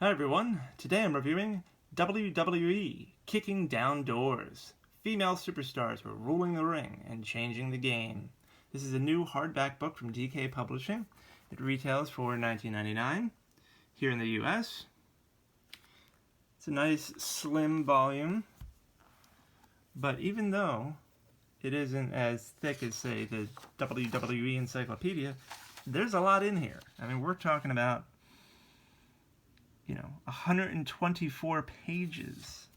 Hi everyone, today I'm reviewing WWE Kicking Down Doors. Female superstars were ruling the ring and changing the game. This is a new hardback book from DK Publishing. It retails for $19.99 here in the US. It's a nice slim volume, but even though it isn't as thick as, say, the WWE Encyclopedia, there's a lot in here. I mean, we're talking about 124 pages.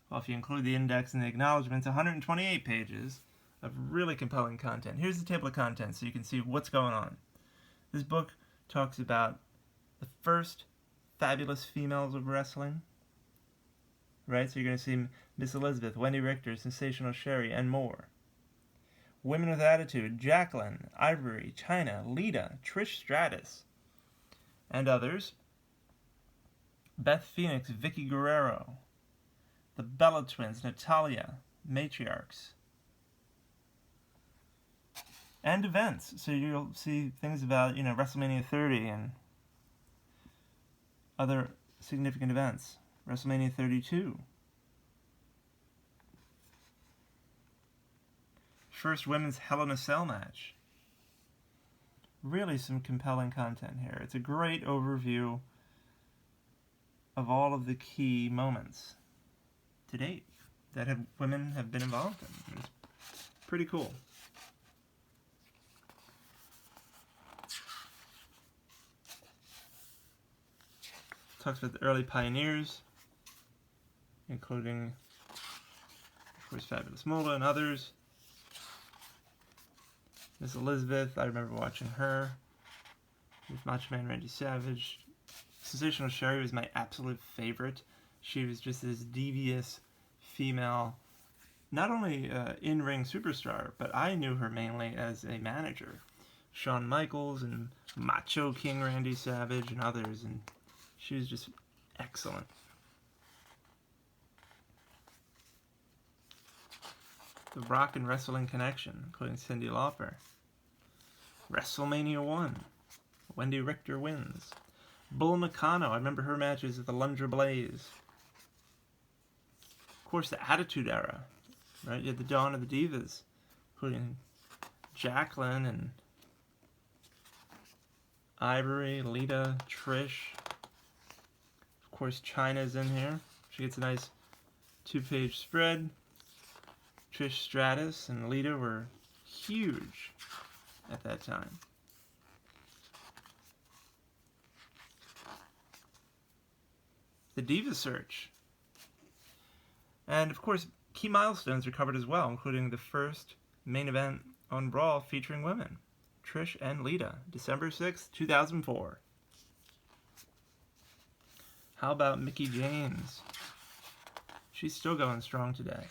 Well, if you include the index and the acknowledgments, 128 pages of really compelling content. Here's the table of contents so you can see what's going on. This book talks about the first fabulous females of wrestling. Right? So you're going to see Miss Elizabeth, Wendy Richter, Sensational Sherry, and more. Women with Attitude, Jacqueline, Ivory, Chyna, Lita, Trish Stratus, and others. Beth Phoenix, Vicky Guerrero, the Bella Twins, Natalia, Matriarchs, and events. So you'll see things about, WrestleMania 30 and other significant events. WrestleMania 32. First women's Hell in a Cell match. Really some compelling content here. It's a great overview of all of the key moments to date that women have been involved in. It's pretty cool. Talks about the early pioneers, including, of course, Fabulous Moolah and others. Miss Elizabeth, I remember watching her with Macho Man Randy Savage. Sensational Sherry was my absolute favorite. She was just this devious female, not only in-ring superstar, but I knew her mainly as a manager. Shawn Michaels and Macho King Randy Savage and others, and she was just excellent. The Rock and Wrestling Connection, including Cyndi Lauper. WrestleMania 1, Wendy Richter wins. Bull Nakano, I remember her matches at the Lunger Blaze. Of course, the Attitude Era, right? You had the dawn of the Divas, including Jacqueline and Ivory, Lita, Trish. Of course, Chyna's in here. She gets a nice 2-page spread. Trish Stratus and Lita were huge at that time. The Diva Search. And of course, key milestones are covered as well, including the first main event on Raw featuring women, Trish and Lita, December 6th, 2004. How about Mickie James? She's still going strong today.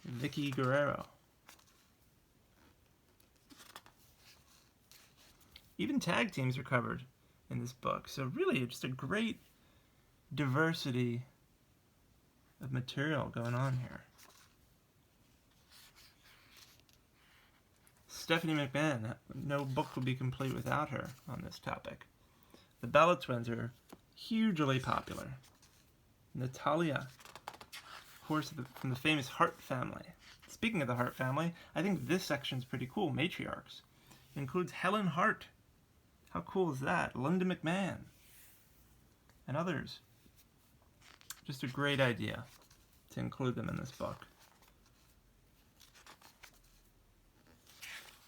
Vicky Guerrero. Even tag teams are covered in this book. So really, just a great diversity of material going on here. Stephanie McMahon, no book would be complete without her on this topic. The Bella Twins are hugely popular. Natalia, of course, from the famous Hart family. Speaking of the Hart family, I think this section's pretty cool, Matriarchs. It includes Helen Hart. How cool is that? Linda McMahon. And others. Just a great idea to include them in this book.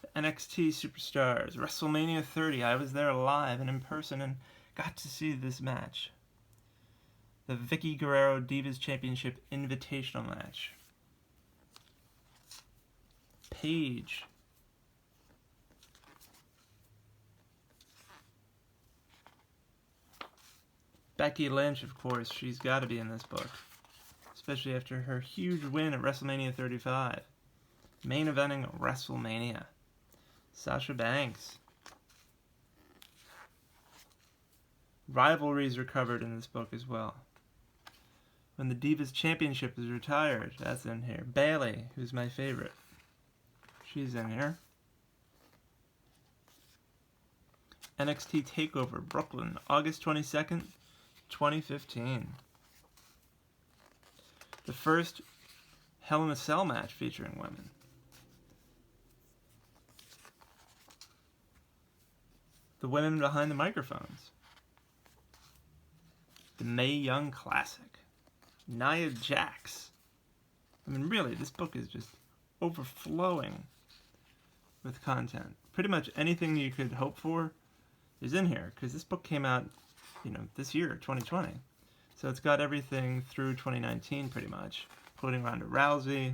The Nxt Superstars Wrestlemania 30. I was there live and in person and got to see this match. The Vicky Guerrero Divas Championship Invitational match. Paige. Becky Lynch, of course, she's got to be in this book, especially after her huge win at WrestleMania 35. Main eventing WrestleMania. Sasha Banks. Rivalries are covered in this book as well. When the Divas Championship is retired, that's in here. Bayley, who's my favorite. She's in here. NXT TakeOver Brooklyn, August 22nd, 2015. The first Hell in a Cell match featuring women. The women behind the microphones. The Mae Young Classic. Nia Jax. I mean, really, this book is just overflowing with content. Pretty much anything you could hope for is in here, because this book came out, this year, 2020. So it's got everything through 2019, pretty much, including Ronda Rousey.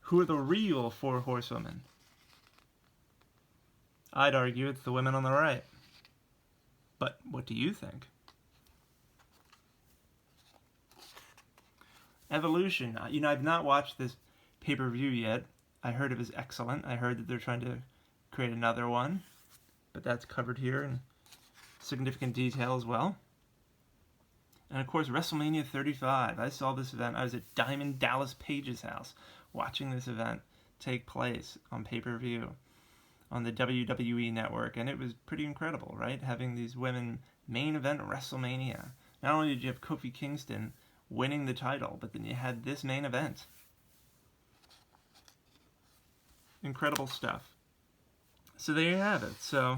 Who are the real four horsewomen? I'd argue it's the women on the right. But what do you think? Evolution. I've not watched this pay-per-view yet. I heard it was excellent. I heard that they're trying to create another one. But that's covered here in significant detail as well. And of course, WrestleMania 35. I saw this event. I was at Diamond Dallas Page's house watching this event take place on pay-per-view on the WWE network. And it was pretty incredible, right? Having these women main event WrestleMania. Not only did you have Kofi Kingston winning the title, but then you had this main event. Incredible stuff. So there you have it. So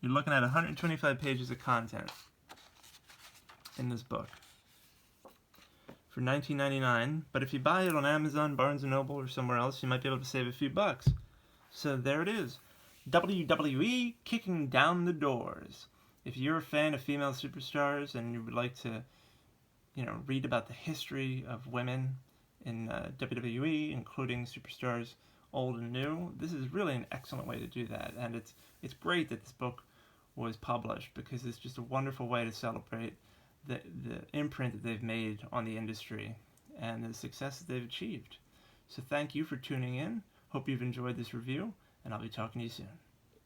you're looking at 125 pages of content in this book for $19.99. But if you buy it on Amazon, Barnes & Noble, or somewhere else, you might be able to save a few bucks. So there it is. WWE kicking down the doors. If you're a fan of female superstars and you would like to, read about the history of women in WWE, including superstars old and new, this is really an excellent way to do that. And it's great that this book was published, because it's just a wonderful way to celebrate the imprint that they've made on the industry and the success that they've achieved. So thank you for tuning in. Hope you've enjoyed this review, and I'll be talking to you soon.